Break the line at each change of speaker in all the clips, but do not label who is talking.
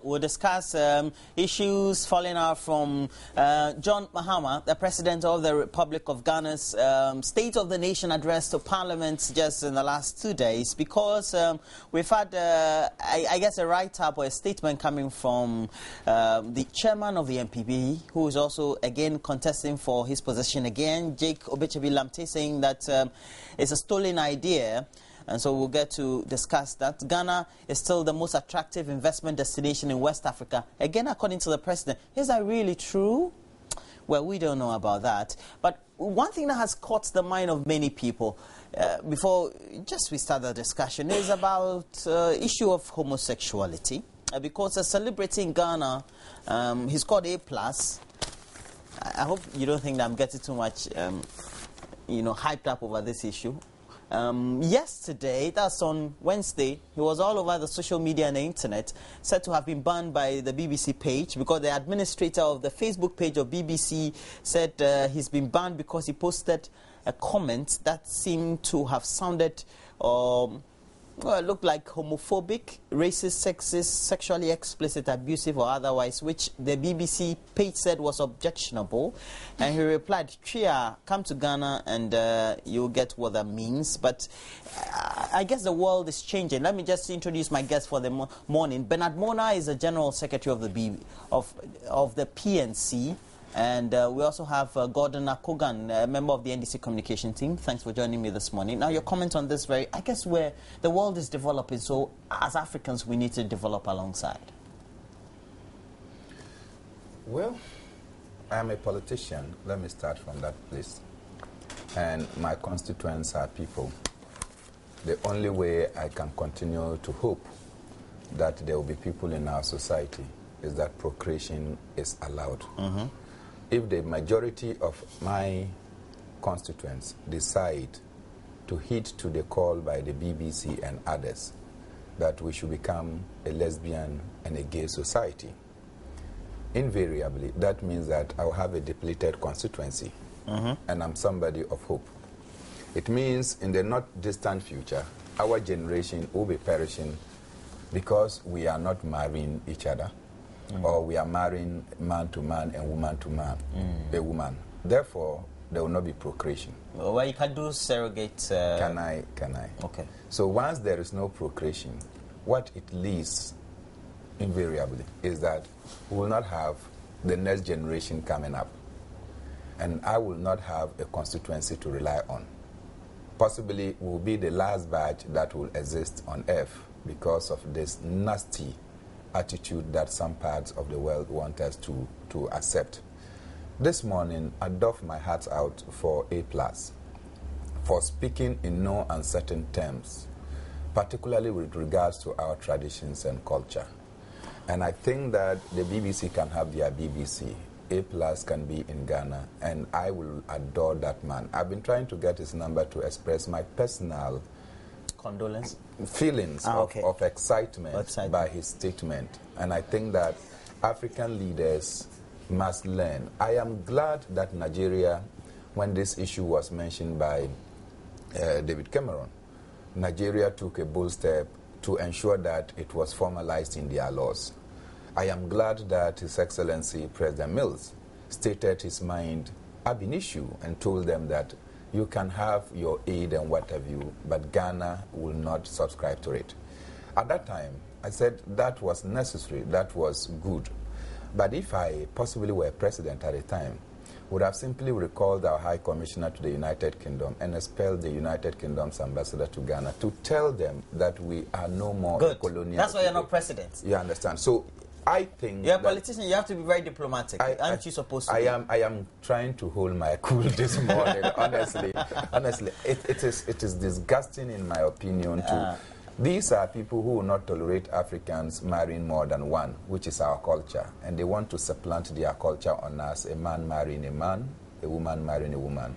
we'll discuss issues falling out from John Mahama, the President of the Republic of Ghana's State of the Nation address to Parliament just in the last 2 days, because we've had, I guess, a write-up or a statement coming from the chairman of the MPP, who is also, again, contesting for his position again, Jake Obechebi-Lamte, saying that it's a stolen idea. And so we'll get to discuss that. Ghana is still the most attractive investment destination in West Africa. Again, according to the president. Is that really true? Well, we don't know about that. But one thing that has caught the mind of many people before just we start the discussion is about issue of homosexuality. Because a celebrity in Ghana, he's called A+. I hope you don't think that I'm getting too much, hyped up over this issue. Yesterday, that's on Wednesday, he was all over the social media and the internet, said to have been banned by the BBC page because the administrator of the Facebook page of BBC said he's been banned because he posted a comment that seemed to have sounded, it looked like homophobic, racist, sexist, sexually explicit, abusive or otherwise, which the BBC page said was objectionable. And he replied, Tria, come to Ghana and you'll get what that means. But I guess the world is changing. Let me just introduce my guest for the morning. Bernard Mona is the General Secretary of the PNC. And we also have Gordon Akogan, a member of the NDC communication team. Thanks for joining me this morning. Now, your comment on this I guess where the world is developing, so as Africans, we need to develop alongside.
Well, I'm a politician. Let me start from that place. And my constituents are people. The only way I can continue to hope that there will be people in our society is that procreation is allowed. Mm-hmm. If the majority of my constituents decide to heed to the call by the BBC and others that we should become a lesbian and a gay society, invariably, that means that I'll have a depleted constituency, and I'm somebody of hope. It means in the not distant future, our generation will be perishing because we are not marrying each other. Or we are marrying man to man and woman to man, a woman. Therefore, there will not be procreation.
Well, you can do surrogate...
Can I?
Okay.
So once there is no procreation, what it leads, invariably, is that we will not have the next generation coming up. And I will not have a constituency to rely on. Possibly, we will be the last batch that will exist on Earth because of this nasty attitude that some parts of the world want us to accept. This morning, I doffed my hat out for A+, for speaking in no uncertain terms, particularly with regards to our traditions and culture. And I think that the BBC can have their BBC. A+ can be in Ghana, and I will adore that man. I've been trying to get his number to express my personal
condolence
feelings of excitement by his statement. And I think that African leaders must learn. I am glad that Nigeria, when this issue was mentioned by David Cameron, Nigeria took a bold step to ensure that it was formalized in their laws. I am glad that His Excellency President Mills stated his mind ab initio and told them that you can have your aid and what have you, but Ghana will not subscribe to it. At that time, I said that was necessary, that was good. But if I possibly were president at the time, would have simply recalled our High Commissioner to the United Kingdom and expelled the United Kingdom's ambassador to Ghana to tell them that we are no more a colonial.
That's why you're not president.
You understand? So I think
you're a politician. You have to be very diplomatic. Aren't you supposed to?
I am trying to hold my cool this morning. honestly, it is disgusting in my opinion. These are people who will not tolerate Africans marrying more than one, which is our culture, and they want to supplant their culture on us. A man marrying a man, a woman marrying a woman.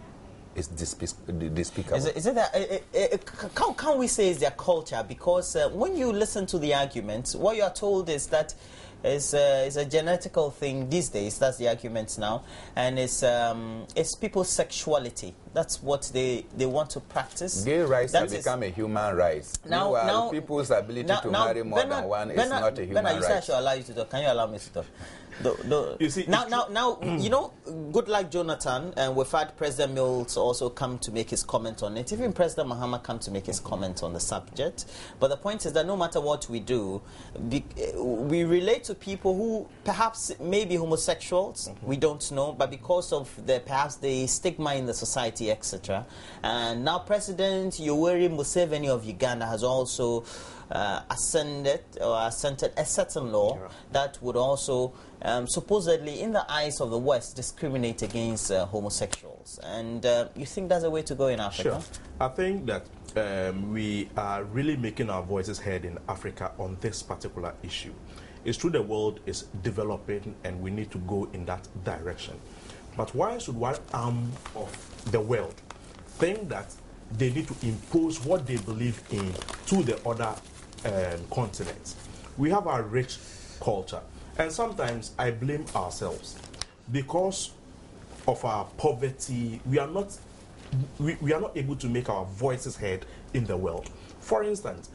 It's despicable.
Is it that, can we say it's their culture? Because when you listen to the arguments, what you are told is that It's a genetical thing these days. That's the argument now, and it's people's sexuality. That's what they want to practice.
Gay rights have become a human right. Now, people's ability to marry more than one is not a human right.
You say I should allow you to talk. Can you allow me to talk?
You see,
you know, good luck, Jonathan, and we've had President Mills also come to make his comment on it. Even President Mahama come to make his comment on the subject. But the point is that no matter what we do, we relate to people who perhaps may be homosexuals. We don't know, but because of perhaps the stigma in the society, etc. And now President Yoweri Museveni of Uganda has also assented a certain law that would also supposedly, in the eyes of the West, discriminate against homosexuals. And you think that's a way to go in Africa?
Sure. I think that we are really making our voices heard in Africa on this particular issue. It's true the world is developing and we need to go in that direction. But why should one arm of the world think that they need to impose what they believe in to the other continents? We have our rich culture, and sometimes I blame ourselves because of our poverty. We are not able to make our voices heard in the world. For instance,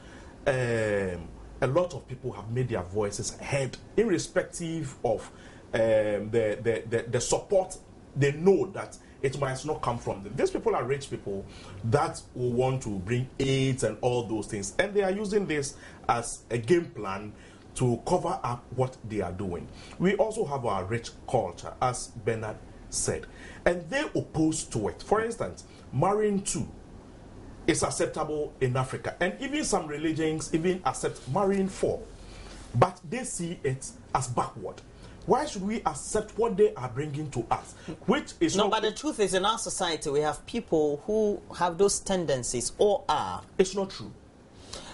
a lot of people have made their voices heard irrespective of the support. They know that it might not come from them. These people are rich people that will want to bring AIDS and all those things, and they are using this as a game plan to cover up what they are doing. We also have our rich culture, as Bernard said, and they oppose to it. For instance, marrying two is acceptable in Africa, and even some religions even accept marrying four, but they see it as backward. Why should we accept what they are bringing to us? Which is
but the truth is, in our society, we have people who have those tendencies or are.
It's not true.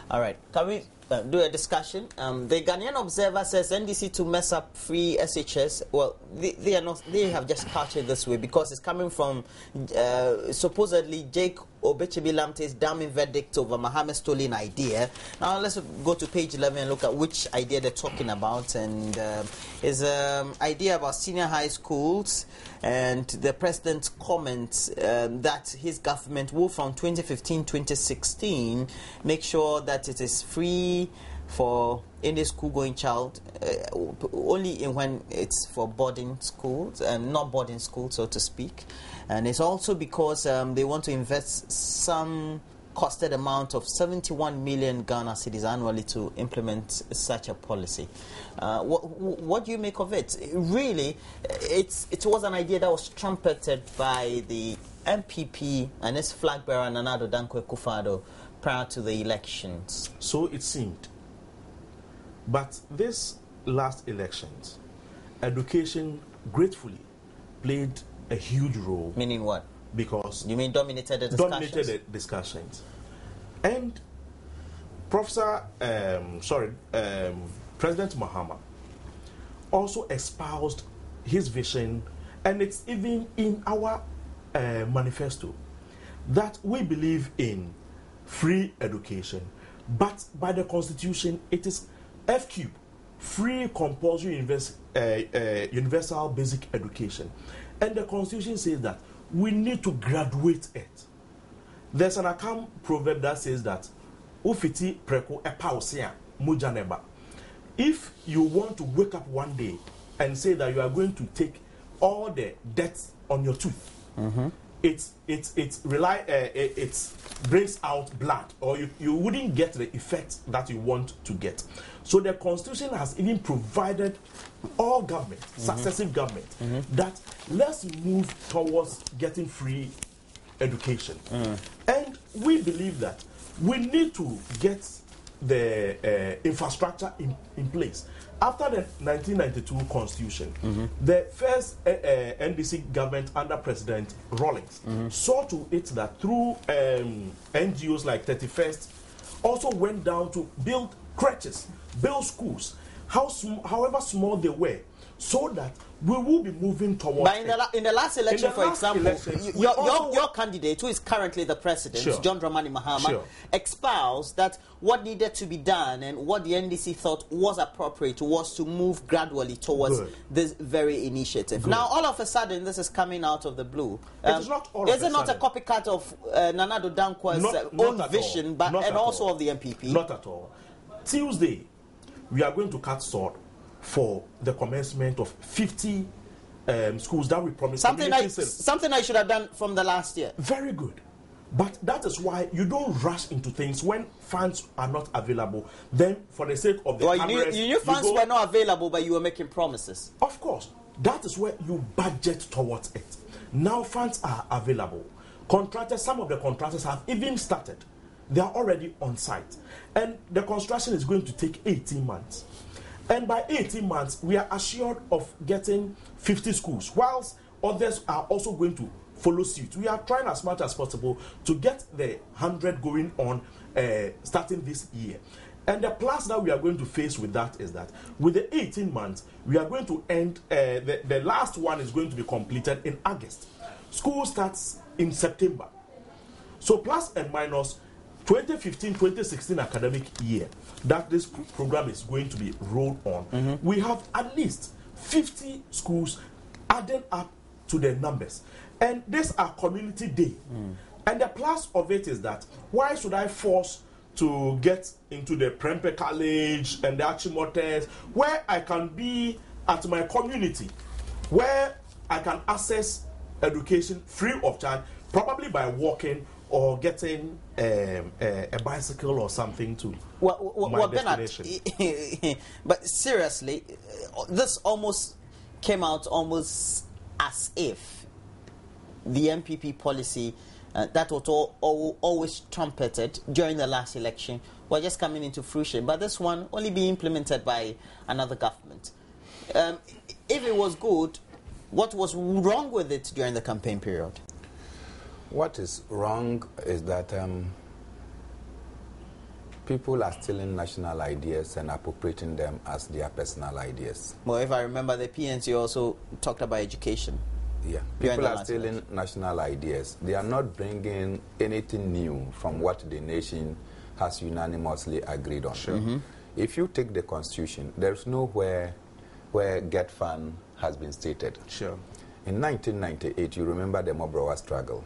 All right. Can we do a discussion? The Ghanaian Observer says NDC to mess up free SHS. Well, they are not. They have just couched it this way because it's coming from supposedly Jake Obechebi Lamte's damning verdict over Mohammed stolen idea. Now let's go to page 11 and look at which idea they're talking about. And is an idea about senior high schools and the president's comments that his government will, from 2015-2016, make sure that it is free for any school-going child, only when it's for boarding schools, not boarding schools, so to speak. And it's also because they want to invest some costed amount of 71 million Ghana cedis annually to implement such a policy. What do you make of it? Really, it was an idea that was trumpeted by the MPP and its flag bearer, Nana Akufo-Addo, prior to the elections.
So it seemed. But this last elections, education gratefully played a huge role.
Meaning what?
Because
you mean dominated the discussions?
Dominated the discussions. And President Mahama also espoused his vision, and it's even in our manifesto, that we believe in free education, but by the Constitution it is FQ, free compulsory universal basic education. And the Constitution says that we need to graduate it. There's an Akam proverb that says that Ufiti preko epausia mujaneba. If you want to wake up one day and say that you are going to take all the debts on your tooth, it brings out blood, or you wouldn't get the effect that you want to get. So the Constitution has even provided all government, successive government, that let's move towards getting free education. And we believe that we need to get the infrastructure in place. After the 1992 Constitution, the first NDC government under President Rawlings saw to it that through NGOs like 31st also went down to build crèches, build schools, however small they were, so that we will be moving towards.
But in the last election, for example, your candidate, who is currently the president, John Dramani Mahama, espoused that what needed to be done and what the NDC thought was appropriate was to move gradually towards this very initiative. Now, all of a sudden, this is coming out of the blue.
It is not all of a sudden.
Is it not a copycat of Nana Addo Dankwa's own vision, but and also of the MPP?
Not at all. Tuesday, we are going to cut short for the commencement of 50 schools that we promised.
Something I should have done from the last year.
Very good. But that is why you don't rush into things when funds are not available. Then, for the sake of the cameras,
you knew funds were not available, but you were making promises.
Of course. That is where you budget towards it. Now funds are available. Contractors, some of the contractors have even started. They are already on site. And the construction is going to take 18 months. And by 18 months, we are assured of getting 50 schools, whilst others are also going to follow suit. We are trying as much as possible to get the 100 going on starting this year. And the plus that we are going to face with that is that with the 18 months, we are going to end, the last one is going to be completed in August. School starts in September. So plus and minus 2015-2016 academic year that this program is going to be rolled on, we have at least 50 schools added up to the numbers. And these are community day. And the plus of it is that, why should I force to get into the Prempeh College and the Achimoters, where I can be at my community, where I can access education free of charge, probably by walking or getting a bicycle or something to my destination.
Bernard, but seriously, this almost came out almost as if the MPP policy that was always trumpeted during the last election was just coming into fruition, but this one only being implemented by another government. If it was good, what was wrong with it during the campaign period?
What is wrong is that people are stealing national ideas and appropriating them as their personal ideas.
Well, if I remember, the PNC also talked about education.
Yeah, people are stealing national ideas. They are not bringing anything new from what the nation has unanimously agreed on. If you take the Constitution, there's nowhere where get fund has been stated. In 1998, you remember the Mobrowa struggle.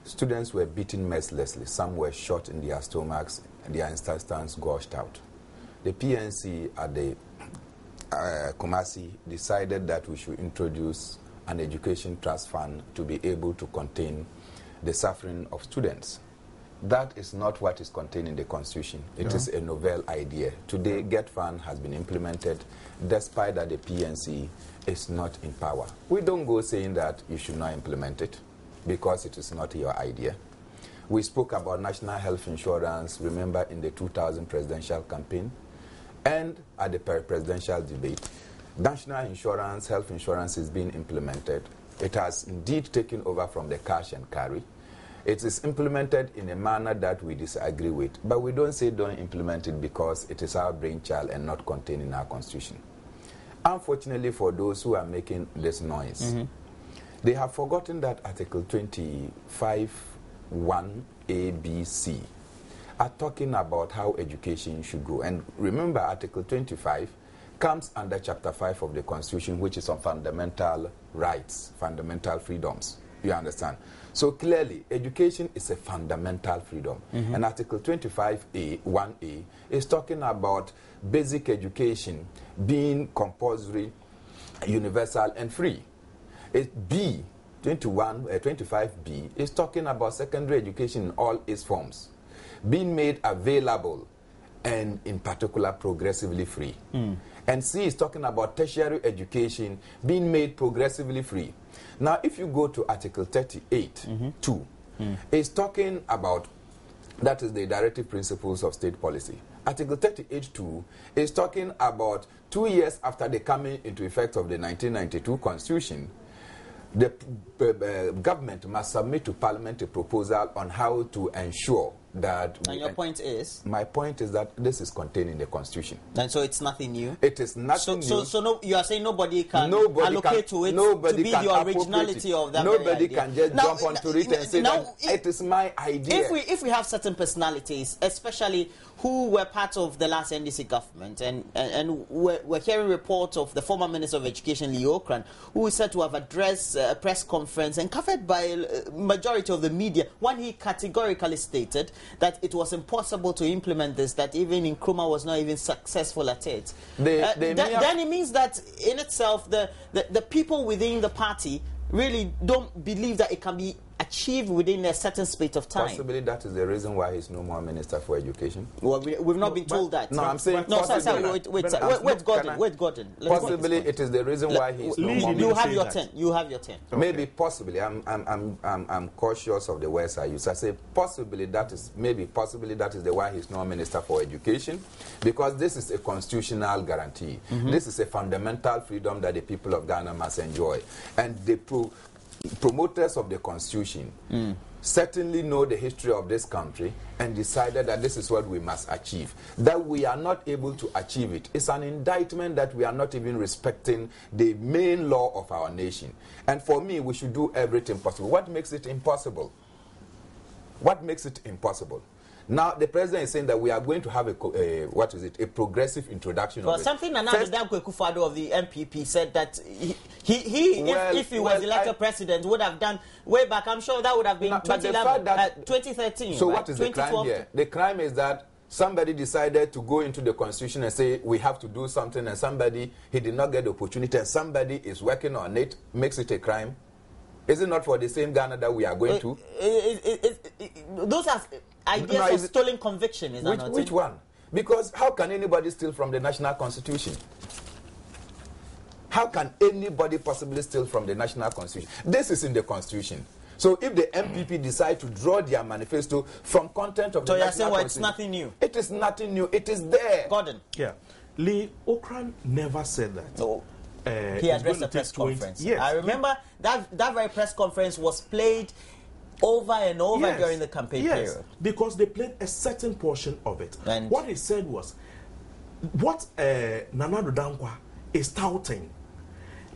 Students were beaten mercilessly. Some were shot in their stomachs, and their intestines gushed out. The PNC at the Kumasi decided that we should introduce an education trust fund to be able to contain the suffering of students. That is not what is contained in the Constitution. It is a novel idea. Today, Get Fund has been implemented despite that the PNC is not in power. We don't go saying that you should not implement it because it is not your idea. We spoke about national health insurance, remember, in the 2000 presidential campaign and at the presidential debate. National insurance, health insurance is being implemented. It has indeed taken over from the cash and carry. It is implemented in a manner that we disagree with, but we don't say don't implement it because it is our brainchild and not contained in our Constitution. Unfortunately for those who are making this noise, they have forgotten that Article 25(1)(a), B, C are talking about how education should go. And remember, Article 25 comes under Chapter 5 of the Constitution, which is on fundamental rights, fundamental freedoms. You understand? So clearly, education is a fundamental freedom. And Article 25(1)(a) is talking about basic education being compulsory, universal, and free. B, 25B, is talking about secondary education in all its forms, being made available and in particular progressively free. And C is talking about tertiary education being made progressively free. Now, if you go to Article 38(2), it's talking about, that is the directive principles of state policy. Article 38(2) is talking about 2 years after the coming into effect of the 1992 Constitution, the government must submit to Parliament a proposal on how to ensure that...
And your point is?
My point is that this is contained in the Constitution.
And so it's nothing new?
It is nothing new.
So no, you are saying nobody can allocate to it to be the originality of that.
Nobody can just jump onto it and say that it is my idea.
If we have certain personalities, especially who were part of the last NDC government, and we're hearing reports of the former Minister of Education, Lee Okran, who is said to have addressed a press conference and covered by a majority of the media, when he categorically stated that it was impossible to implement this, that even Nkrumah was not even successful at it. Then it means that in itself, the people within the party really don't believe that it can be achieved within a certain space of time.
Possibly that is the reason why he's no more Minister for Education.
Well, we've not been told that.
No, I'm saying...
No, wait, Gordon.
Possibly it is the reason why he's no more
Minister. You have your 10.
Okay. Maybe, possibly. I'm cautious of the words I use. I say possibly that is the why he's no Minister for Education, because this is a constitutional guarantee. This is a fundamental freedom that the people of Ghana must enjoy. And the promoters of the Constitution certainly know the history of this country and decided that this is what we must achieve. That we are not able to achieve it is an indictment that we are not even respecting the main law of our nation. And for me, we should do everything possible. What makes it impossible? What makes it impossible? Now, the president is saying that we are going to have a progressive introduction of it.
Something Nana Akufo-Addo of the MPP said that if he was elected president, would have done way back. I'm sure that would have been 2013.
So what is the crime here? The crime is that somebody decided to go into the Constitution and say we have to do something, and he did not get the opportunity, and somebody is working on it, makes it a crime. Is it not for the same Ghana that we are going to?
Those are ideas of stolen conviction, is that not?
Which one? Because how can anybody steal from the national constitution? How can anybody possibly steal from the national constitution? This is in the constitution. So if the MPP decide to draw their manifesto from content of the national constitution...
it's nothing new.
It is nothing new. It is there.
Gordon.
Yeah. Lee Okran never said that.
No. He addressed a press conference.
Yes.
I remember that very press conference was played over and over during the campaign period.
Because they played a certain portion of it. And what he said was, what Nana Ama is touting,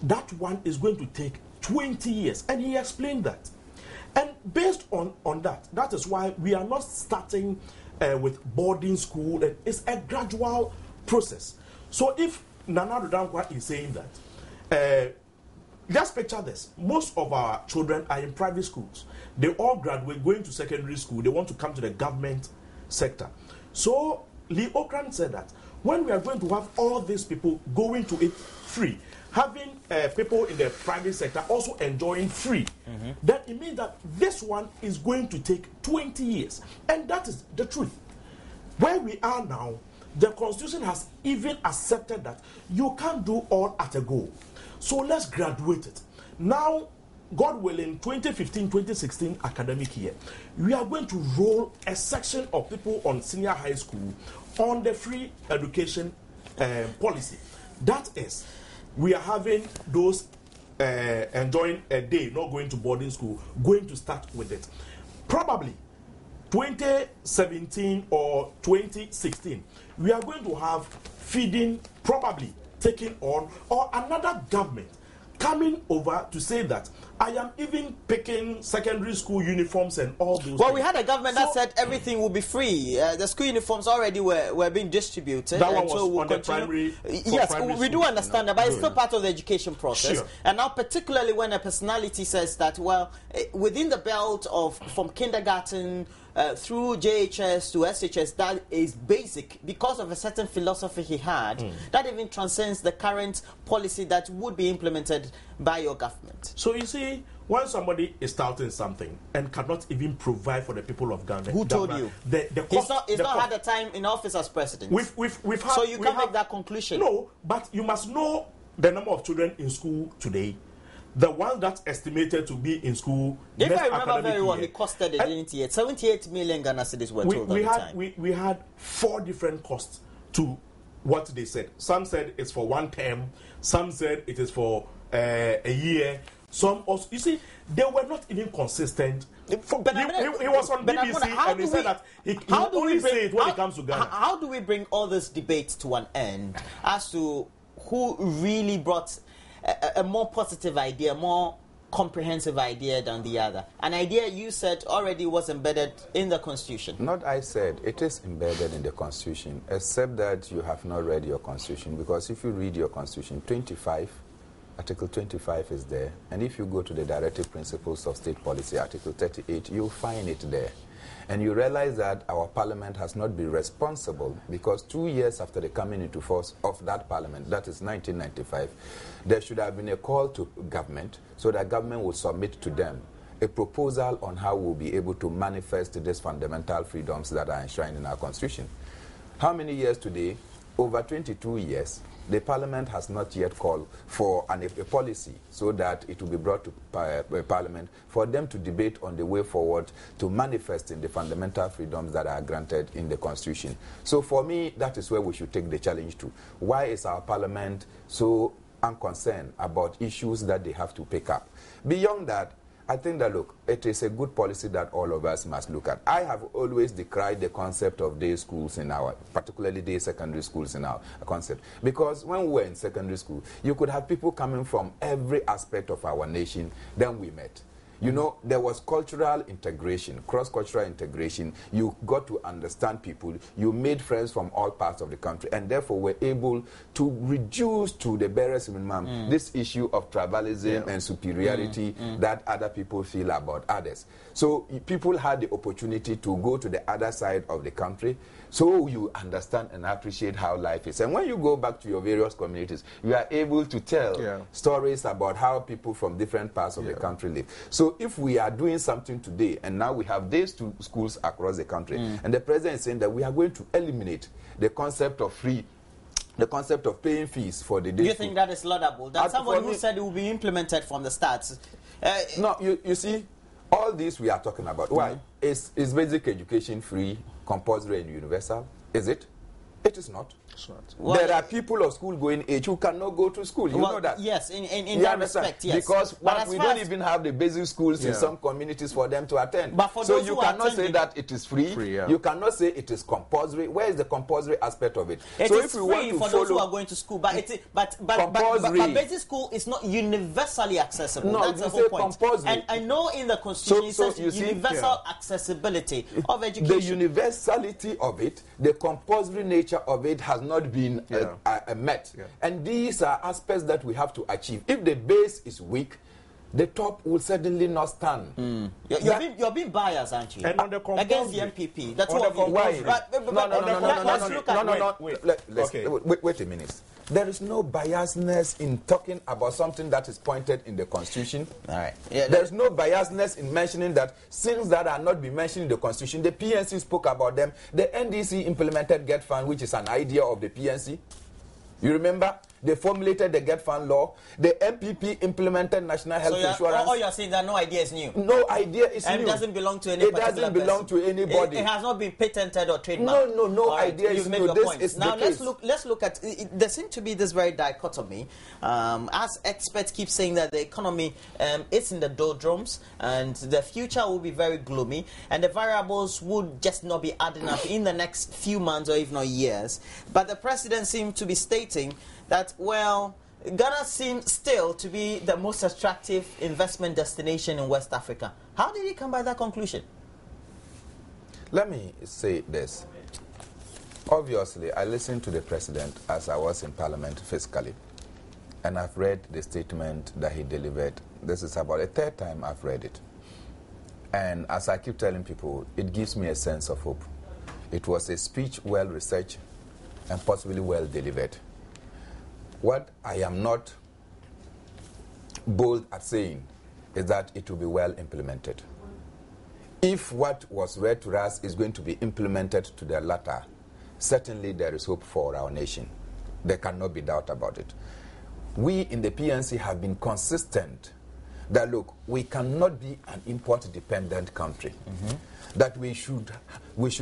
that one is going to take 20 years. And he explained that. And based on that, that is why we are not starting with boarding school. And it's a gradual process. So if Nana Ama is saying that, just picture this. Most of our children are in private schools. They all graduate, going to secondary school. They want to come to the government sector. So Lee Okran said that when we are going to have all these people going to it free, having people in the private sector also enjoying free, then it means that this one is going to take 20 years. And that is the truth. Where we are now, the Constitution has even accepted that you can't do all at a go. So let's graduate it. Now, God willing, 2015-2016 academic year, we are going to roll a section of people on senior high school on the free education policy. That is, we are having those enjoying a day, not going to boarding school, going to start with it. Probably 2017 or 2016, we are going to have feeding probably taking on, or another government coming over to say that I am even picking secondary school uniforms and all those things.
We had a government that said everything will be free. The school uniforms already were being distributed.
That one was on the primary.
Yes, we do understand that, but it's still part of the education process.
Sure.
And now, particularly when a personality says that, well, within the belt of from kindergarten through JHS to SHS, that is basic because of a certain philosophy he had that even transcends the current policy that would be implemented by your government.
So you see, when somebody is touting something and cannot even provide for the people of Ghana,
who told you? He's not had a time in office as president.
We've had,
so you can't make that conclusion.
No, but you must know the number of children in school today. The one that's estimated to be in school.
If I remember very well, he costed, didn't he? 78 million Ghana cedis were told at the time.
We had 4 different costs to what they said. Some said it's for 1 term. Some said it is for a year. Some also, you see, they were not even consistent. He was on BBC and he said that he only say it when it comes to Ghana.
How do we bring all this debate to an end as to who really brought a more positive idea, more comprehensive idea than the other? An idea you said already was embedded in the Constitution.
Not I said, it is embedded in the Constitution, except that you have not read your Constitution, because if you read your Constitution, Article 25 is there, and if you go to the Directive Principles of State Policy, Article 38, you'll find it there. And you realize that our parliament has not been responsible, because 2 years after the coming into force of that parliament, that is 1995, there should have been a call to government so that government will submit to them a proposal on how we'll be able to manifest these fundamental freedoms that are enshrined in our Constitution. How many years today? Over 22 years. The Parliament has not yet called for a policy so that it will be brought to Parliament for them to debate on the way forward to manifesting the fundamental freedoms that are granted in the Constitution. So for me, that is where we should take the challenge to. Why is our Parliament so unconcerned about issues that they have to pick up? Beyond that, I think that, look, it is a good policy that all of us must look at. I have always decried the concept of day schools in our, particularly day secondary schools in our concept. Because when we were in secondary school, you could have people coming from every aspect of our nation, then we met. You know, there was cultural integration, cross-cultural integration. You got to understand people. You made friends from all parts of the country, and therefore were able to reduce to the barest minimum this issue of tribalism and superiority that other people feel about others. So people had the opportunity to go to the other side of the country, so you understand and appreciate how life is. And when you go back to your various communities, you are able to tell stories about how people from different parts of the country live. So if we are doing something today, and now we have these two schools across the country, and the president is saying that we are going to eliminate the concept of paying fees for the day.
Do you think that is laudable? That someone who said it will be implemented from the start.
No, you see, all this we are talking about. Why? Is basic education free, compulsory and universal? Is it? It is not. Well, there are people of school-going age who cannot go to school. You know that?
Yes, in that respect, yes.
Because we don't even have the basic schools in some communities for them to attend.
But for
so
those
you
who
cannot
attending,
say that it is free. You cannot say it is compulsory. Where is the compulsory aspect of it?
It
so
is
if we
free
want to
for those who are going to school, but basic school is not universally accessible.
No,
that's the whole point.
Compulsory.
And I know in the Constitution it says universal accessibility of education.
The universality of it, the compulsory nature of it has not been met. And these are aspects that we have to achieve. If the base is weak, the top will certainly not stand.
You're being biased, aren't you?
And on the
against the MPP. That's what
Wait a minute. There is no biasness in talking about something that is pointed in the Constitution.
All right.
There is no biasness in mentioning that things that are not being mentioned in the Constitution. The PNC spoke about them. The NDC implemented Get Fund, which is an idea of the PNC. You remember? They formulated the Get Fund law. The MPP implemented National Health Insurance.
All you're saying that no idea is new.
No idea is new.
And it doesn't belong to any particular person.
It doesn't belong to anybody.
It has not been patented or trademarked.
No idea is new. This is
now
the case.
let's look at it. There seems to be this very dichotomy. As experts keep saying that the economy is in the doldrums and the future will be very gloomy and the variables would just not be adding up in the next few months or if not years. But the president seemed to be stating that, well, Ghana seems still to be the most attractive investment destination in West Africa. How did he come by that conclusion?
Let me say this. Obviously, I listened to the president as I was in Parliament fiscally, and I've read the statement that he delivered. This is about the third time I've read it. And as I keep telling people, it gives me a sense of hope. It was a speech well researched and possibly well delivered. What I am not bold at saying is that it will be well implemented. If what was read to us is going to be implemented to the latter, certainly there is hope for our nation. There cannot be doubt about it. We in the PNC have been consistent that, look, we cannot be an import-dependent country. That we should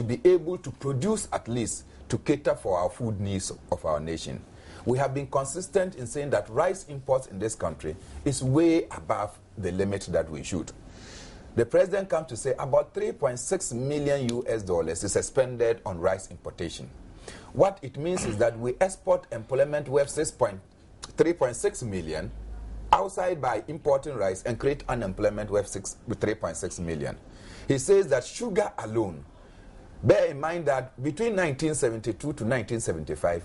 be able to produce at least to cater for our food needs of our nation. We have been consistent in saying that rice imports in this country is way above the limit that we should. The president comes to say about 3.6 million US dollars is expended on rice importation. What it means is that we export employment worth 3.6 million outside by importing rice and create unemployment worth 3.6 million. He says that sugar alone, bear in mind that between 1972 to 1975,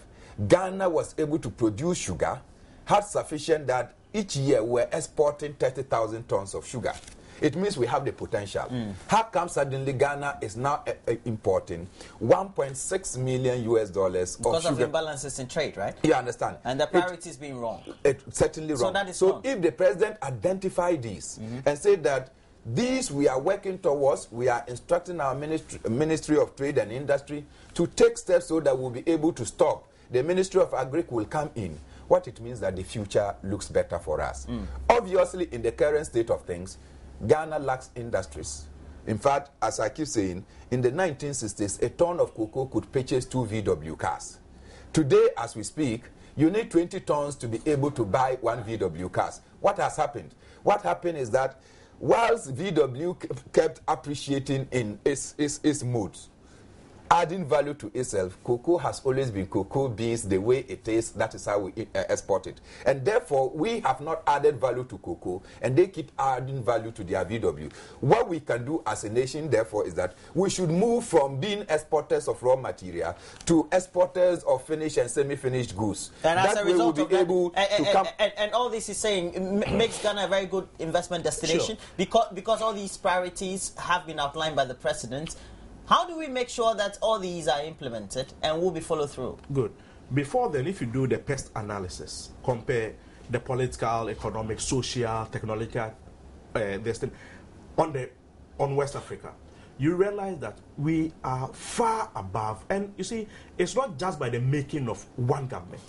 Ghana was able to produce sugar, had sufficient that each year we're exporting 30,000 tons of sugar. It means we have the potential. How come suddenly Ghana is now importing 1.6 million US dollars
because
of sugar?
Because of imbalances in trade, right?
You understand?
And the priority is being wrong.
It's certainly wrong.
That is
so
wrong.
If the president identify these and say that these we are working towards, we are instructing our Ministry of Trade and Industry to take steps so that we'll be able to stop. The Ministry of Agric will come in. What it means that the future looks better for us. Obviously, in the current state of things, Ghana lacks industries. In fact, as I keep saying, in the 1960s, a ton of cocoa could purchase 2 VW cars. Today, as we speak, you need 20 tons to be able to buy 1 VW car. What has happened? What happened is that whilst VW kept appreciating in its modes, adding value to itself, cocoa has always been cocoa beans the way it is. That is how we export it. And therefore, we have not added value to cocoa, and they keep adding value to their VW. What we can do as a nation, therefore, is that we should move from being exporters of raw material to exporters of finished and semi-finished goods.
And
that
as a result
way we'll be able to come...
And all this is saying makes Ghana a very good investment destination, because all these priorities have been outlined by the president. How do we make sure that all these are implemented and will be followed through?
Good. Before then, if you do the pest analysis, compare the political, economic, social, technological, on West Africa, you realize that we are far above. And you see, it's not just by the making of one government,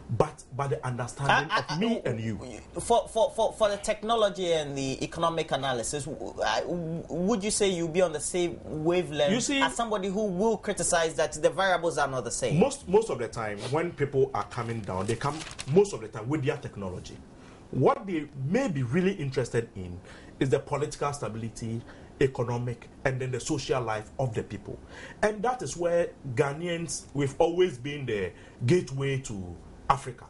but by the understanding of me and you.
For the technology and the economic analysis, would you say you'll be on the same wavelength as somebody who will criticize that the variables are not the same?
Most of the time, when people are coming down, they come most of the time with their technology. What they may be really interested in is the political stability, economic, and then the social life of the people. And that is where Ghanaians, we've always been the gateway to Africa,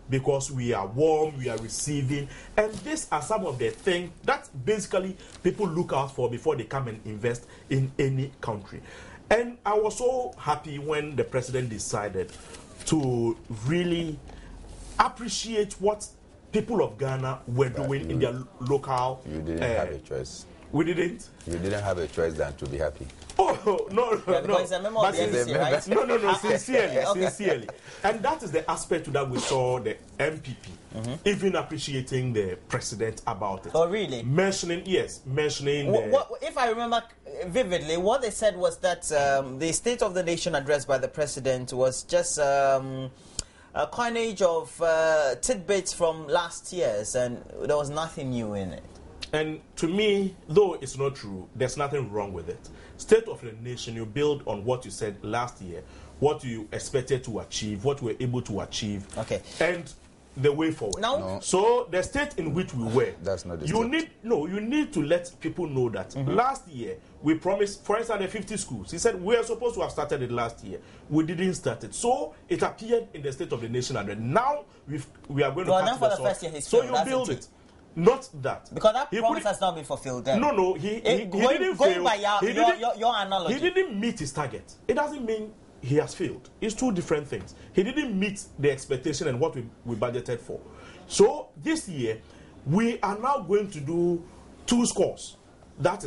because we are warm, we are receiving, and these are some of the things that basically people look out for before they come and invest in any country. And I was so happy when the president decided to really appreciate what people of Ghana were doing in their local...
You didn't have a choice.
We didn't?
You didn't have a choice than to be happy.
Oh, no.
Because a member of the NC, right?
No, sincerely. And that is the aspect that we saw the MPP even appreciating the president about it.
Oh, really?
Mentioning.
If I remember vividly, what they said was that the State of the Nation address by the president was just a coinage of tidbits from last year's, and there was nothing new in it.
And to me, though it's not true, there's nothing wrong with it. State of the Nation, you build on what you said last year, what you expected to achieve, what you were able to achieve, and the way forward.
No.
So the state in which we were,
that's not the
state. You need to let people know that last year we promised, for instance, the 50 schools. He said we are supposed to have started it last year. We didn't start it. So it appeared in the State of the Nation, and now we are going to cut
for the first year
so you build it. Not that.
Because that promise has not been fulfilled then.
No, he didn't fail.
By your analogy.
He didn't meet his target. It doesn't mean he has failed. It's two different things. He didn't meet the expectation and what we budgeted for. So this year, we are now going to do 2 scores. That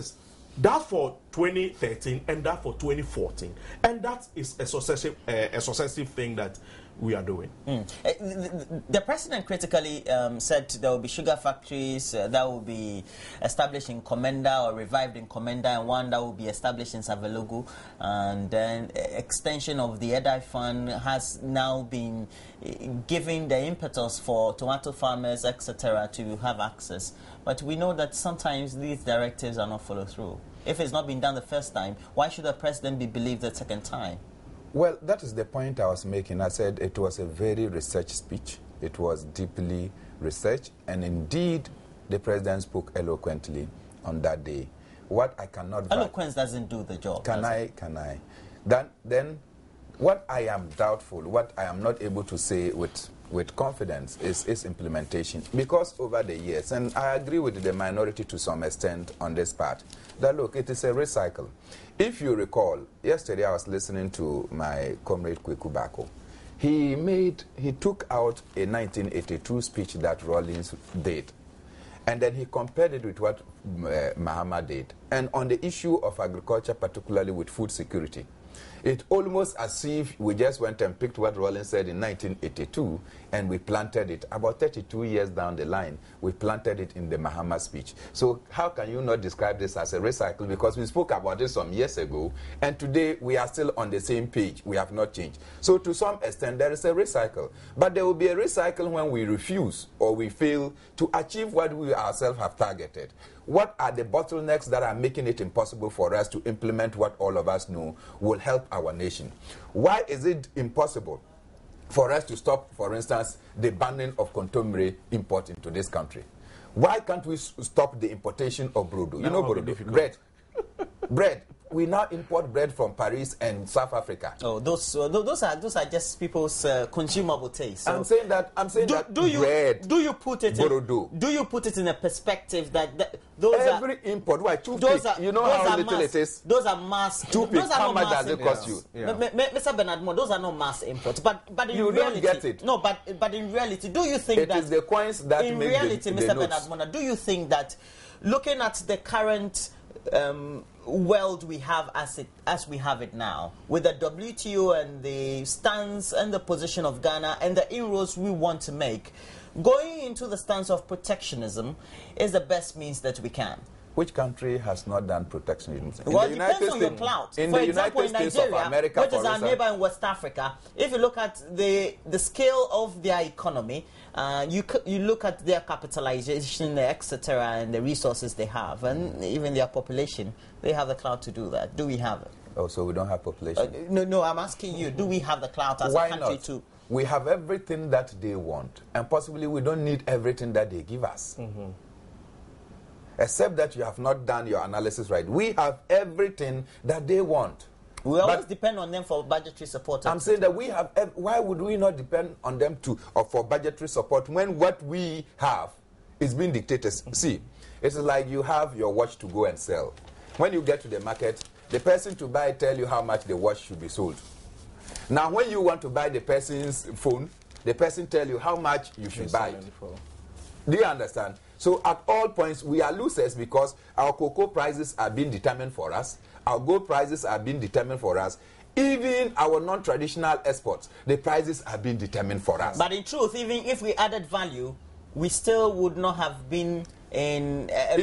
for 2013 and that for 2014. And that is a successive thing that we are doing.
The president critically said there will be sugar factories that will be established in Komenda or revived in Komenda, and one that will be established in Savelugu. And then extension of the EDI fund has now been giving the impetus for tomato farmers, etc., to have access. But we know that sometimes these directives are not followed through. If it's not been done the first time, why should the president be believed the second time?
Well, that is the point I was making. I said it was a very researched speech. It was deeply researched, and indeed, the president spoke eloquently on that day. What I cannot...
Eloquence doesn't do the job.
Can I? Then, what I am doubtful, what I am not able to say with confidence is implementation. Because over the years, and I agree with the minority to some extent on this part, that look, it is a recycle. If you recall, yesterday I was listening to my comrade Kweku Bako. He took out a 1982 speech that Rawlings did, and then he compared it with what Mahama did. And on the issue of agriculture, particularly with food security, it's almost as if we just went and picked what Rawlings said in 1982 and we planted it. About 32 years down the line, we planted it in the Mahama speech. So how can you not describe this as a recycle? Because we spoke about this some years ago, and today we are still on the same page. We have not changed. So to some extent, there is a recycle. But there will be a recycle when we refuse or we fail to achieve what we ourselves have targeted. What are the bottlenecks that are making it impossible for us to implement what all of us know will help our nation? Why is it impossible for us to stop, for instance, the banning of contemporary import into this country? Why can't we stop the importation of brodo? You know brodo? Bread. Bread. We now import bread from Paris and South Africa.
Oh, those are just people's consumable taste. So
I'm saying that bread.
Do you put it in a perspective that those
every import? Why you know how little it is?
Those are mass.
How much does it cost you?
Yeah. Mr. Bernard Mo, those are not mass imports. But in
you
reality,
don't get it.
No, but in reality, do you think
that it is the coins that
in
make
reality,
the
Mr.
notes?
Bernard Mo, do you think that looking at the current world we have as we have it now, with the WTO and the stance and the position of Ghana and the inroads we want to make, going into the stance of protectionism is the best means that we can?
Which country has not done protectionism?
Well, it depends on your clout. For example, in Nigeria, which is our neighbor in West Africa, if you look at the scale of their economy, you look at their capitalization, etc., and the resources they have, and even their population, they have the clout to do that. Do we have it?
Oh, so we don't have population?
No, I'm asking you, do we have the clout as a country too?
We have everything that they want, and possibly we don't need everything that they give us. Mm-hmm. Except that you have not done your analysis right. We have everything that they want.
We always depend on them for budgetary support.
I'm saying that we have. Why would we not depend on them for budgetary support when what we have is being dictated? See, it's like you have your watch to go and sell. When you get to the market, the person to buy tell you how much the watch should be sold. Now, when you want to buy the person's phone, the person tell you how much you should buy it. Do you understand? So at all points, we are losers because our cocoa prices are being determined for us. Our gold prices are being determined for us. Even our non-traditional exports, the prices are being determined for us.
But in truth, even if we added value, we still would not have been in a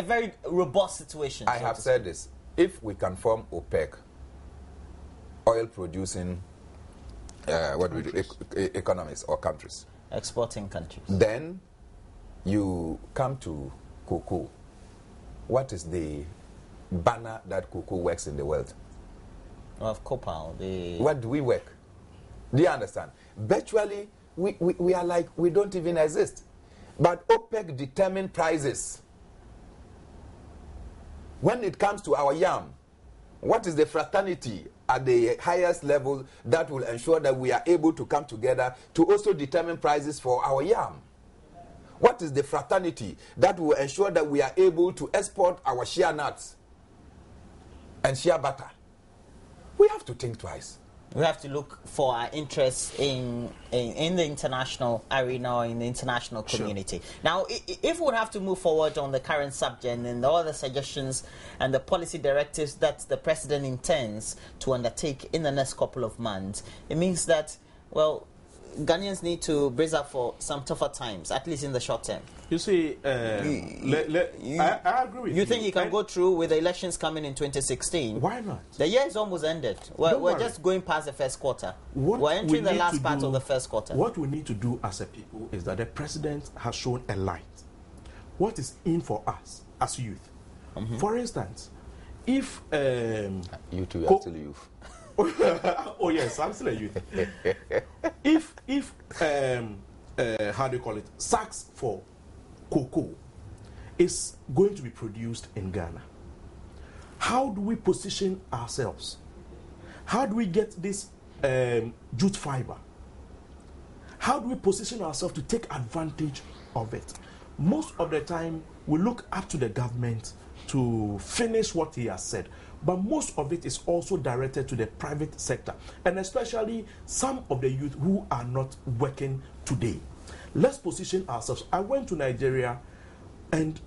very robust situation.
I have said this. If we can form OPEC, oil-producing economies or countries,
exporting countries,
then you come to cocoa. What is the banner that cocoa works in the world?
Of copal.
What do we work? Do you understand? Virtually, we are like we don't even exist. But OPEC determine prices. When it comes to our yam, what is the fraternity at the highest level that will ensure that we are able to come together to also determine prices for our yam? What is the fraternity that will ensure that we are able to export our shea nuts and shea butter? We have to think twice.
We have to look for our interests in the international arena or in the international community. Sure. Now, if we would have to move forward on the current subject and all the suggestions and the policy directives that the president intends to undertake in the next couple of months, it means that, well, Ghanaians need to brace up for some tougher times, at least in the short term.
You see, I agree with you.
You think you can go through with the elections coming in 2016?
Why not?
The year is almost ended. We're just going past the first quarter. We're entering the last part of the first quarter.
What we need to do as a people is that the president has shown a light. What is in for us as youth? Mm-hmm. For instance, if
you two are still youth.
Oh yes, I'm still a youth. if how do you call it? Sacks for cocoa is going to be produced in Ghana. How do we position ourselves? How do we get this jute fiber? How do we position ourselves to take advantage of it? Most of the time, we look up to the government to finish what he has said. But most of it is also directed to the private sector, and especially some of the youth who are not working today. Let's position ourselves. I went to Nigeria, and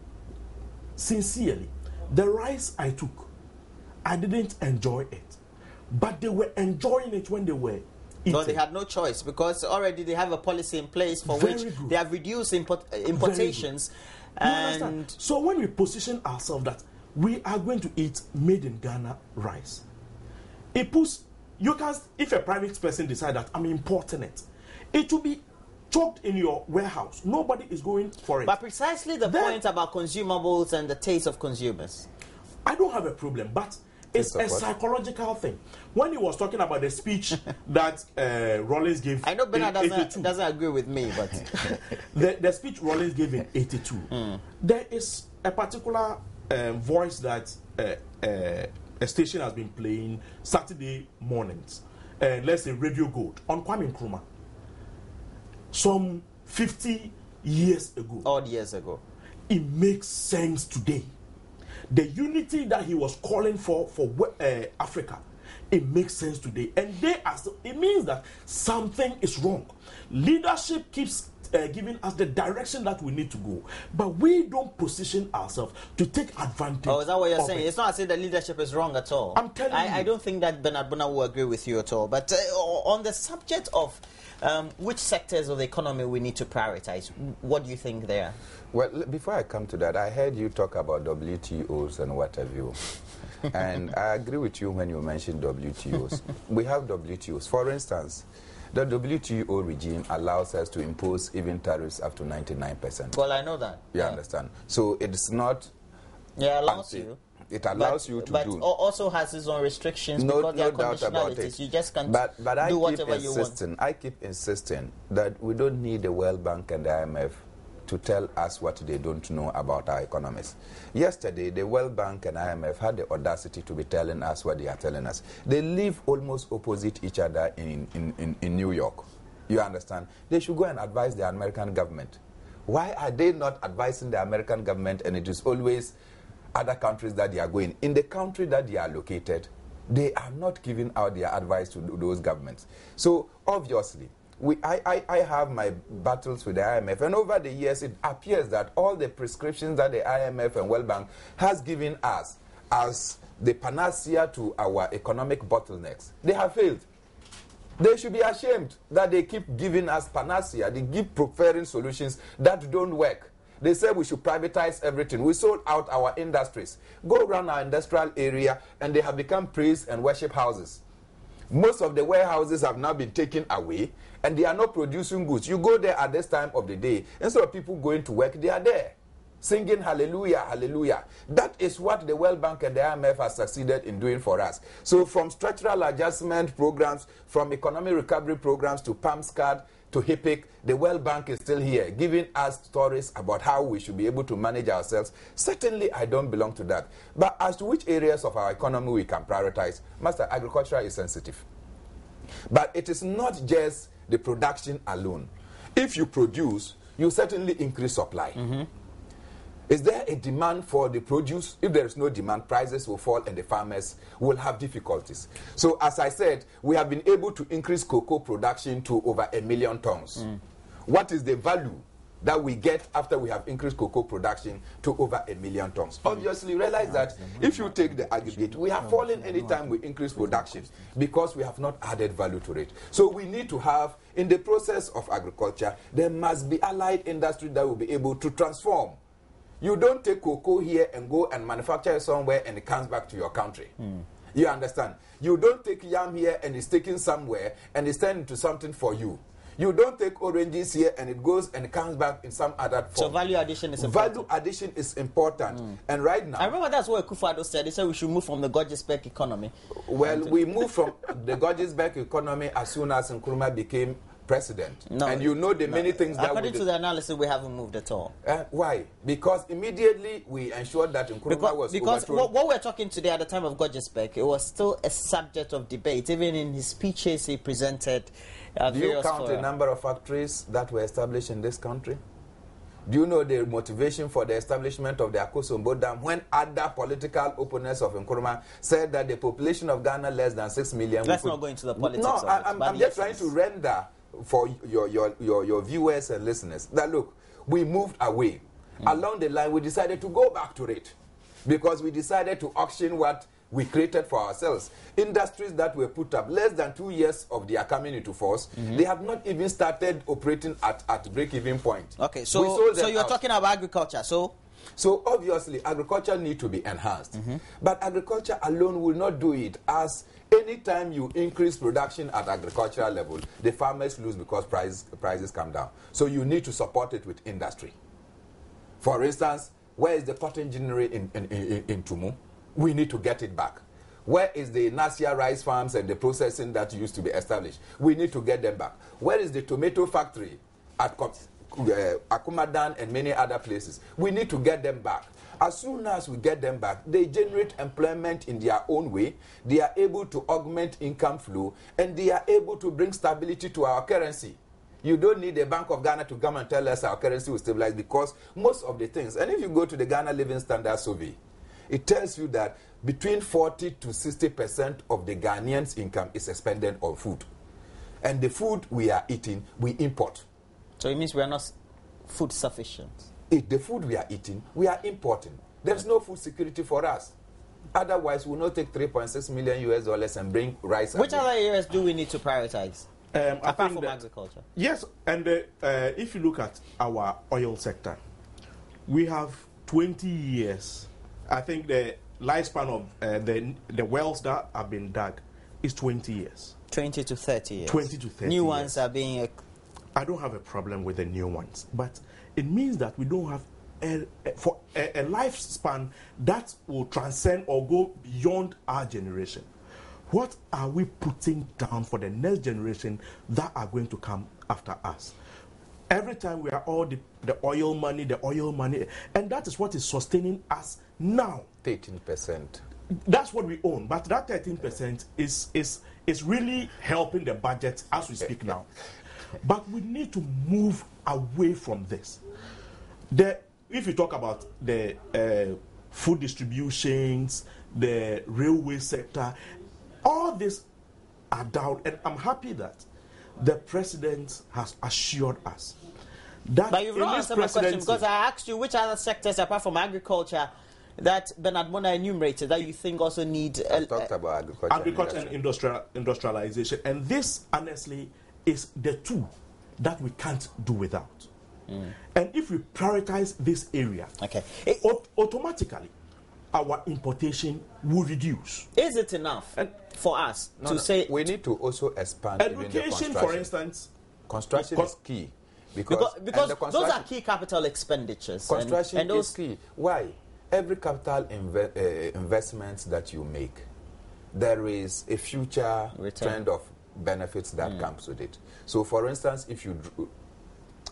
sincerely, the rice I took, I didn't enjoy it. But they were enjoying it when they were eating.
No, they had no choice, because already they have a policy in place for which they have reduced importations. And
so when we position ourselves that we are going to eat made in Ghana rice, it puts, you can, if a private person decides that I'm importing it, it will be choked in your warehouse. Nobody is going for it.
But precisely the point about consumables and the taste of consumers.
I don't have a problem, but it's a psychological thing. When he was talking about the speech that Rollins gave,
I know Bernard doesn't agree with me, but
the speech Rollins gave in 82, there is a particular voice that a station has been playing Saturday mornings, let's say Radio Gold, on Kwame Nkrumah, some 50 years ago.
Odd years ago.
It makes sense today. The unity that he was calling for Africa, it makes sense today. And it means that something is wrong. Leadership keeps giving us the direction that we need to go, but we don't position ourselves to take advantage.
Oh, is that what you're saying? It's not as if the leadership is wrong at all.
I'm telling you.
I don't think that Bernard Bona will agree with you at all. But on the subject of which sectors of the economy we need to prioritize, what do you think there?
Well, before I come to that, I heard you talk about WTOs and what have you. And I agree with you when you mentioned WTOs. We have WTOs. For instance, the WTO regime allows us to impose even tariffs up to 99%.
Well, I know that.
You understand? So it's not...
Yeah, it allows you.
It allows you to do.
But also has its own restrictions, because there are conditionalities. You just can't do whatever you want.
I keep insisting that we don't need the World Bank and the IMF to tell us what they don't know about our economies. Yesterday, the World Bank and IMF had the audacity to be telling us what they are telling us. They live almost opposite each other in New York. You understand? They should go and advise the American government. Why are they not advising the American government, and it is always other countries that they are going? In the country that they are located, they are not giving out their advice to those governments. So, obviously, I have my battles with the IMF, and over the years it appears that all the prescriptions that the IMF and World Bank has given us as the panacea to our economic bottlenecks, they have failed. They should be ashamed that they keep giving us panacea. They keep preferring solutions that don't work. They said we should privatize everything. We sold out our industries. Go around our industrial area and they have become praise and worship houses. Most of the warehouses have now been taken away and they are not producing goods. You go there at this time of the day, instead of people going to work, they are there singing hallelujah, hallelujah. That is what the World Bank and the IMF has succeeded in doing for us. So from structural adjustment programs, from economic recovery programs to PAMSCAD to HIPIC, the World Bank is still here, giving us stories about how we should be able to manage ourselves. Certainly, I don't belong to that. But as to which areas of our economy we can prioritize, Master, agriculture is sensitive. But it is not just the production alone. If you produce, you certainly increase supply. Mm-hmm. Is there a demand for the produce? If there is no demand, prices will fall and the farmers will have difficulties. So as I said, we have been able to increase cocoa production to over 1 million tons. What is the value that we get after we have increased cocoa production to over 1 million tons? Obviously, realize that if you take the aggregate, we have fallen anytime we increase production because we have not added value to it. So we need to have, in the process of agriculture, there must be allied industry that will be able to transform. You don't take cocoa here and go and manufacture it somewhere and it comes back to your country. You understand? You don't take yam here and it's taken somewhere and it's turned into something for you. You don't take oranges here and it goes and it comes back in some other form.
So value addition is important.
Value addition is important. And right now...
I remember that's what Akufo-Addo said. He said we should move from the Gorgesburg economy.
Well, we moved from the Gorgesburg economy as soon as Nkrumah became president.
No,
and you know the many things that...
According to the analysis, we haven't moved at all.
Why? Because immediately we ensured that Nkrumah was overthrown.
What we're talking today at the time of Gorgesburg, it was still a subject of debate. Even in his speeches he presented...
Do you count the number of factories that were established in this country? Do you know the motivation for the establishment of the Akosombo Dam when other political opponents of Nkrumah said that the population of Ghana less than 6 million...
Let's not go into the politics of it.
I'm just trying to render for your viewers and listeners that, look, we moved away. Along the line, we decided to go back to it because we decided to auction what we created for ourselves. Industries that were put up less than 2 years of their coming into force, they have not even started operating at break-even point.
Okay, so you're talking about agriculture, so
obviously agriculture needs to be enhanced. But agriculture alone will not do it, as anytime you increase production at agricultural level, the farmers lose because prices come down. So you need to support it with industry. For instance, where is the cotton ginnery in Tumu? We need to get it back. Where is the Nasia rice farms and the processing that used to be established? We need to get them back. Where is the tomato factory at Akumadan and many other places? We need to get them back. As soon as we get them back, they generate employment in their own way. They are able to augment income flow, and they are able to bring stability to our currency. You don't need the Bank of Ghana to come and tell us our currency will stabilize, because most of the things, and if you go to the Ghana Living Standard Survey, it tells you that between 40 to 60% of the Ghanaians' income is expended on food. And the food we are eating, we import.
So it means we are not food sufficient.
The food we are eating, we are importing. There's no food security for us. Otherwise, we'll not take $3.6 million and bring rice.
Which other areas do we need to prioritize? Apart from agriculture?
Yes, and if you look at our oil sector, we have 20 years. I think the lifespan of the wells that have been dug is 20 years. 20 to 30 years. 20 to 30
New
years.
ones are being...
I don't have a problem with the new ones, but it means that we don't have a lifespan that will transcend or go beyond our generation. What are we putting down for the next generation that are going to come after us? Every time we are all the oil money, and that is what is sustaining us now.
13%.
That's what we own, but that 13% is really helping the budget as we speak now. But we need to move away from this. If you talk about the food distributions, the railway sector, all these are down, and I'm happy that the president has assured us that...
But you've not answered my question, because I asked you which other sectors apart from agriculture that Bernard Mona enumerated that you think also need...
I talked about
agriculture and industrialization, and this honestly is the two that we can't do without. And if we prioritize this area, automatically our importation will reduce.
Is it enough for us to say...
We need to also expand
education, for instance.
Construction is key. Because
those are key capital expenditures.
Construction is key. Why? Every capital investment that you make, there is a future trend of benefits that comes with it. So, for instance, if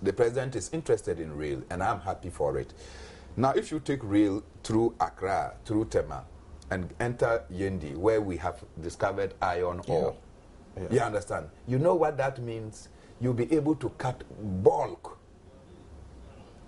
the president is interested in rail, and I'm happy for it. Now, if you take rail through Accra, through Tema, and enter Yendi, where we have discovered iron ore, you understand? You know what that means? You'll be able to cut bulk,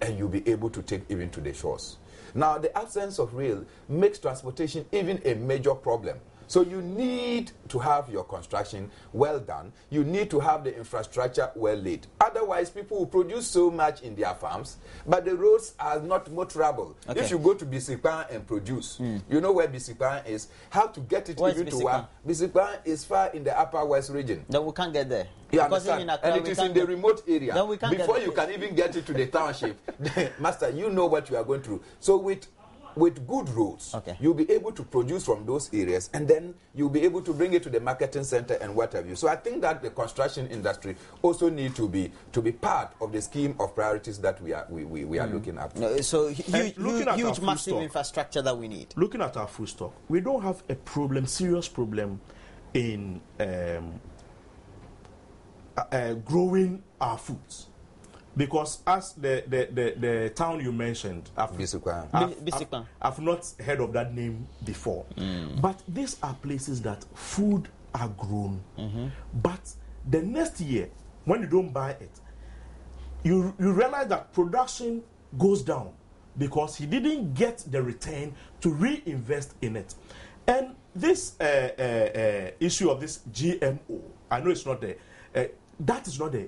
and you'll be able to take even to the shores. Now, the absence of rail makes transportation even a major problem. So you need to have your construction well done. You need to have the infrastructure well laid. Otherwise, people will produce so much in their farms, but the roads are not motorable. Okay. If you go to Bisikpan and produce, you know where Bisikpan is, how to get it even to where? Bisikpan is far in the upper west region.
No, we can't get there.
You understand? And it is in the remote area. Before you can even get it to the township, Master, you know what you are going through. So with with good roads, you'll be able to produce from those areas, and then you'll be able to bring it to the marketing center and what have you. So I think that the construction industry also need to be part of the scheme of priorities that we are looking at.
No, so huge massive infrastructure that we need.
Looking at our food stock, we don't have a serious problem in growing our foods. Because as the town you mentioned, I've not heard of that name before. But these are places that food are grown. But the next year, when you don't buy it, you realize that production goes down because he didn't get the return to reinvest in it. And this issue of this GMO, I know it's not there. That is not the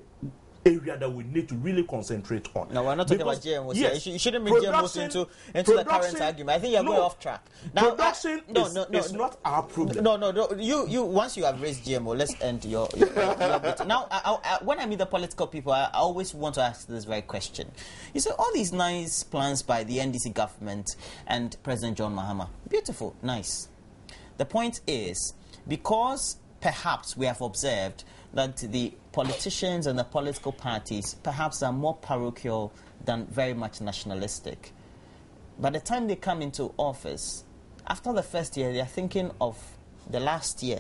area that we need to really concentrate on. No,
we're not talking about GMOs. Yes, you shouldn't bring GMOs into the current argument. I think you're going off track. Now,
production is not our problem.
No. You once you have raised GMO, let's end your bit. Now, when I meet the political people, I always want to ask this very question. You say all these nice plans by the NDC government and President John Mahama, beautiful, nice. The point is, because perhaps we have observed that the politicians and the political parties perhaps are more parochial than very much nationalistic. By the time they come into office, after the first year, they are thinking of the last year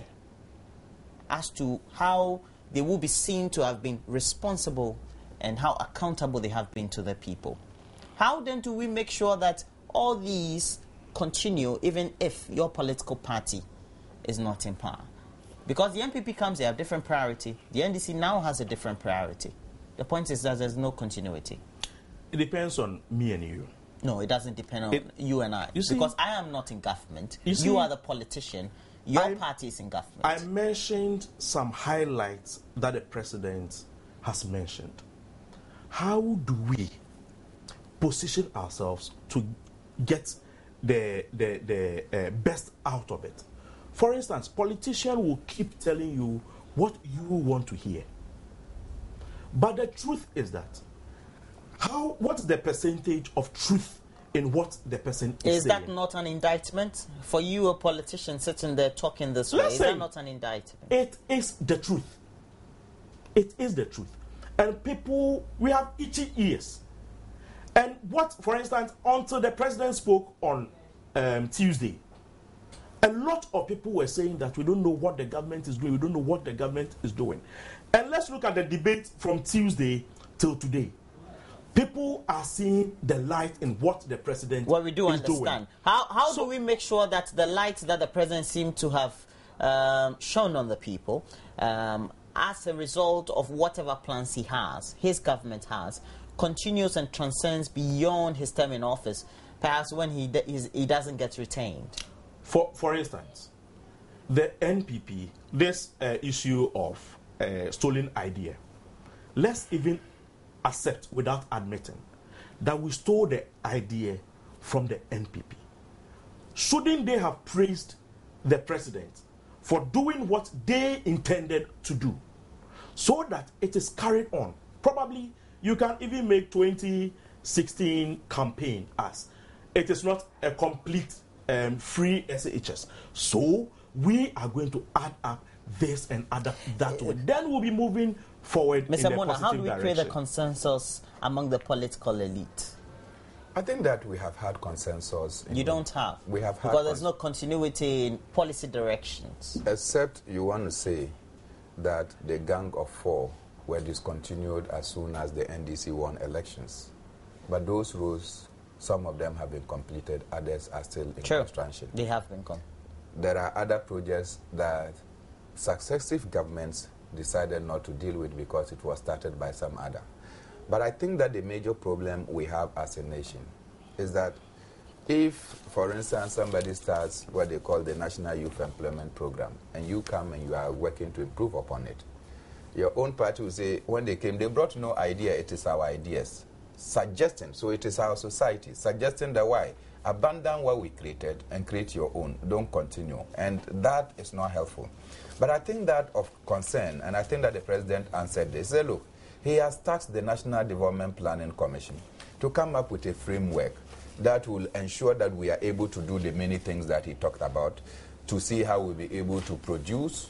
as to how they will be seen to have been responsible and how accountable they have been to the people. How then do we make sure that all these continue even if your political party is not in power? Because the NPP comes, they have different priority. The NDC now has a different priority. The point is that there's no continuity.
It depends on me and you.
No, it doesn't depend on you and I. Because I am not in government. You are the politician. Your party is in government.
I mentioned some highlights that the president has mentioned. How do we position ourselves to get the best out of it? For instance, politicians will keep telling you what you want to hear. But the truth is that, what's the percentage of truth in what the person is saying?
Is that not an indictment? For you, a politician sitting there talking this way, is that not an indictment?
It is the truth. It is the truth. And people, we have itchy ears. And what, for instance, until the president spoke on Tuesday, a lot of people were saying that we don't know what the government is doing. We don't know what the government is doing. And let's look at the debate from Tuesday till today. People are seeing the light in what the president is doing.
Well, we do understand. How do we make sure that the light that the president seemed to have shown on the people as a result of whatever plans he has, his government has, continues and transcends beyond his term in office, perhaps when he doesn't get retained?
For instance, the NPP, this issue of stolen idea, let's even accept without admitting that we stole the idea from the NPP. Shouldn't they have praised the president for doing what they intended to do so that it is carried on? Probably you can even make 2016 campaign as it is not a complete free SHS. So we are going to add up this and add up that way. Then we'll be moving forward.
Mr. Mona, how do we create a consensus among the political elite?
I think that we have had consensus.
You don't have?
We have had.
Because there's no continuity in policy directions.
Except you want to say that the Gang of Four were discontinued as soon as the NDC won elections. But those roles, some of them have been completed, others are still in construction.
They have been completed.
There are other projects that successive governments decided not to deal with because it was started by some other. But I think that the major problem we have as a nation is that if, for instance, somebody starts what they call the National Youth Employment Program, and you come and you are working to improve upon it, your own party will say, when they came, they brought no idea, it is our ideas. Suggesting, so it is our society, suggesting the why. Abandon what we created and create your own. Don't continue. And that is not helpful. But I think that of concern, and I think that the president answered this. Say, look, he has tasked the National Development Planning Commission to come up with a framework that will ensure that we are able to do the many things that he talked about, to see how we'll be able to produce,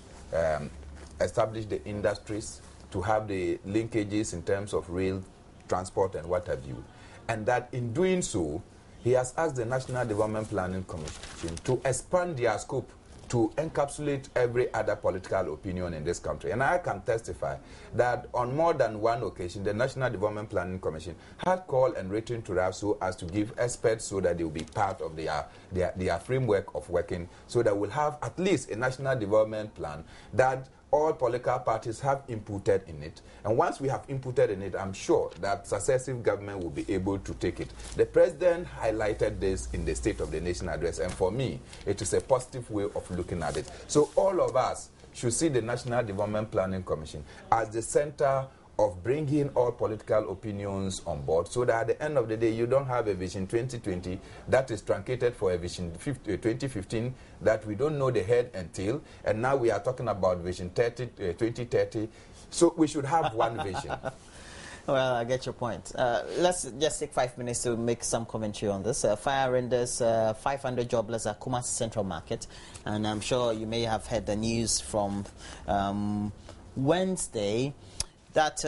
establish the industries, to have the linkages in terms of rail transport and what have you. And that in doing so, he has asked the National Development Planning Commission to expand their scope to encapsulate every other political opinion in this country. And I can testify that on more than one occasion, the National Development Planning Commission had called and written to RAF so as to give experts so that they will be part of their framework of working, so that we'll have at least a national development plan that all political parties have inputted in it. And once we have inputted in it, I'm sure that successive government will be able to take it. The president highlighted this in the State of the Nation address, and for me, it is a positive way of looking at it. So all of us should see the National Development Planning Commission as the center of bringing all political opinions on board, so that at the end of the day, you don't have a Vision 2020 that is truncated for a Vision 2015 that we don't know the head and tail, and now we are talking about Vision 2030. So we should have one vision.
Well, I get your point. Let's just take 5 minutes to make some commentary on this. Fire renders 500 jobless at Kumasi Central Market, and I'm sure you may have heard the news from Wednesday that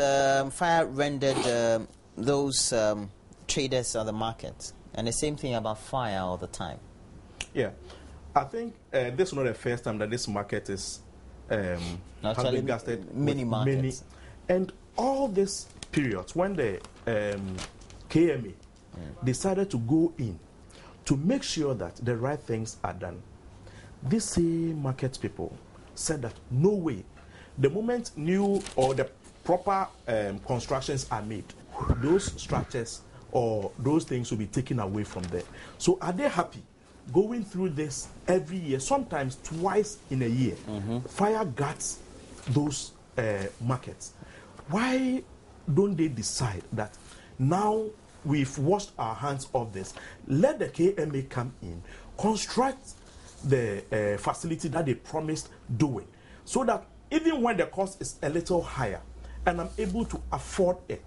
fire rendered those traders on the market. And the same thing about fire all the time.
Yeah. I think this is not the first time that this market is
actually many markets.
And all these periods when the KMA decided to go in to make sure that the right things are done, these same market people said that no way. The moment new or the proper constructions are made, those structures or those things will be taken away from there. So are they happy going through this every year, sometimes twice in a year? Fire guards those markets. Why don't they decide that now we've washed our hands of this, let the KMA come in, construct the facility that they promised doing, so that even when the cost is a little higher, and I'm able to afford it,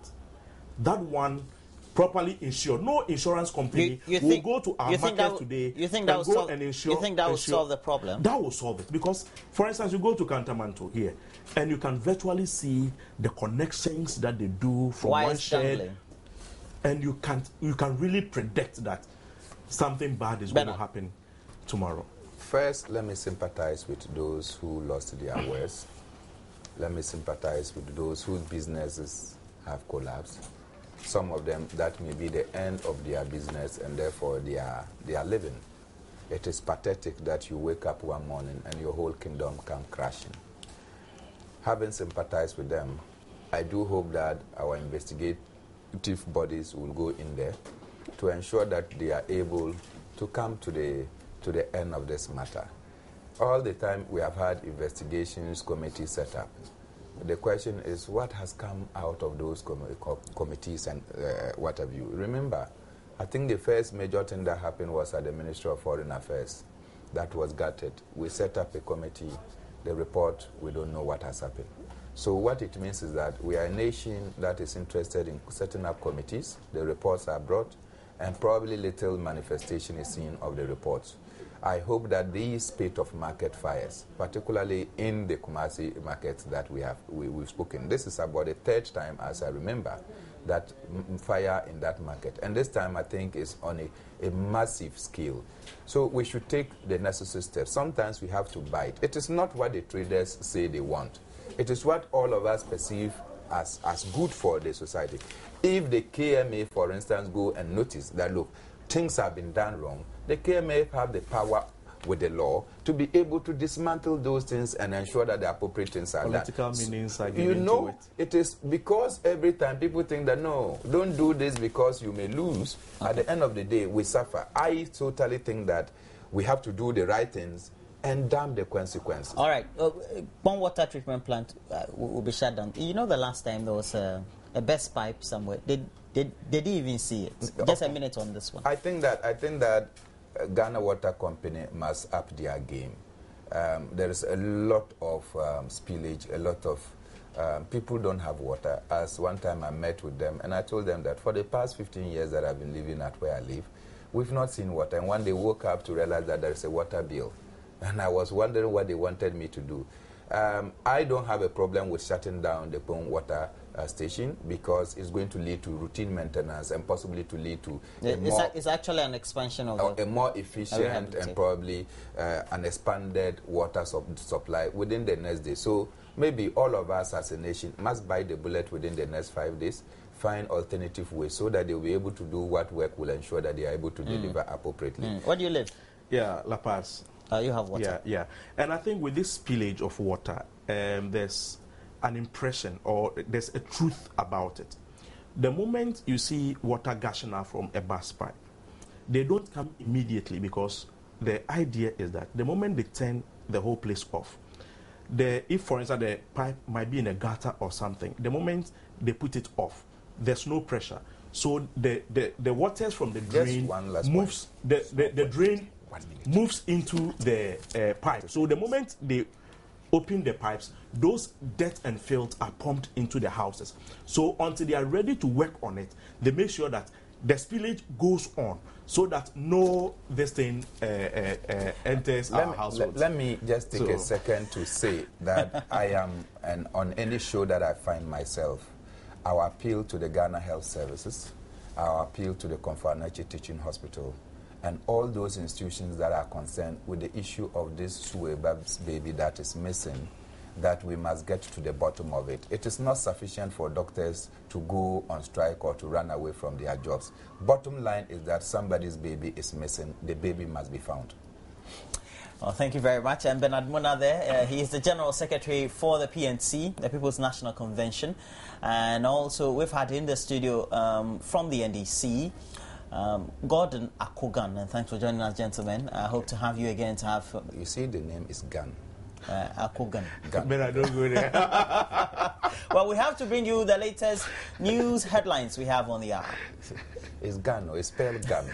that one properly insured. No insurance company will go to our market today and go and insure.
You think that will solve the problem?
That will solve it. Because, for instance, you go to Kantamanto here, and you can virtually see the connections that they do from one shed, and you can really predict that something bad is going to happen tomorrow.
First, let me sympathize with those who lost their wares. Let me sympathize with those whose businesses have collapsed. Some of them, that may be the end of their business, and therefore they are living. It is pathetic that you wake up one morning and your whole kingdom come crashing. Having sympathized with them, I do hope that our investigative bodies will go in there to ensure that they are able to come to the end of this matter. All the time we have had investigations committees set up. The question is, what has come out of those committees and what have you? Remember, I think the first major thing that happened was at the Ministry of Foreign Affairs. That was gutted. We set up a committee. The report, we don't know what has happened. So what it means is that we are a nation that is interested in setting up committees. The reports are brought, and probably little manifestation is seen of the reports. I hope that these spate of market fires, particularly in the Kumasi markets that we've spoken, this is about the third time, as I remember, that fire in that market. And this time, I think, is on a massive scale. So we should take the necessary steps. Sometimes we have to bite. It is not what the traders say they want. It is what all of us perceive as good for the society. If the KMA, for instance, go and notice that, look, things have been done wrong, the KMA have the power with the law to be able to dismantle those things and ensure that the appropriate things are done.
Political meanings are given to it.
It is because every time people think that, no, don't do this because you may lose. Okay. At the end of the day, we suffer. I totally think that we have to do the right things and damn the consequences.
All right. One water treatment plant will be shut down. You know, the last time there was a best pipe somewhere. Did they even see it? Just a minute on this one.
I think that Ghana Water Company must up their game. There is a lot of spillage, a lot of people don't have water. As one time I met with them, and I told them that for the past 15 years that I've been living at where I live, we've not seen water. And one day woke up to realize that there's a water bill. And I was wondering what they wanted me to do. I don't have a problem with shutting down the Pong water station because it's going to lead to routine maintenance and possibly to lead to
it's actually an expansion of
a more efficient and probably an expanded water supply within the next day. So maybe all of us as a nation must bite the bullet within the next 5 days, find alternative ways so that they'll be able to do what work will ensure that they are able to deliver appropriately.
Where do you live?
Yeah, La Paz.
You have water.
Yeah. And I think with this spillage of water, there's an impression or there's a truth about it. The moment you see water gushing out from a burst pipe, they don't come immediately because the idea is that the moment they turn the whole place off, if for instance the pipe might be in a gutter or something, the moment they put it off, there's no pressure. So the waters from the drain moves, the drain moves into the pipe. So the moment they open the pipes, those dirt and filth are pumped into the houses. So until they are ready to work on it, they make sure that the spillage goes on so that this thing enters our households.
Let me just take a second to say that I am, and on any show that I find myself, our appeal to the Ghana Health Services, our appeal to the Konfanachi Teaching Hospital, and all those institutions that are concerned with the issue of this Suebab's baby that is missing, that we must get to the bottom of it. It is not sufficient for doctors to go on strike or to run away from their jobs. Bottom line is that somebody's baby is missing. The baby must be found.
Well, thank you very much. And Bernard Muna there, he is the General Secretary for the PNC, the People's National Convention. And also we've had in the studio from the NDC, Gordon Acquah, and thanks for joining us, gentlemen. I hope to have you again to have...
You see, the name is Gun.
Acquah.
But I don't go there.
Well, we have to bring you the latest news headlines we have on the hour.
It's Gun, or it's spelled Gun.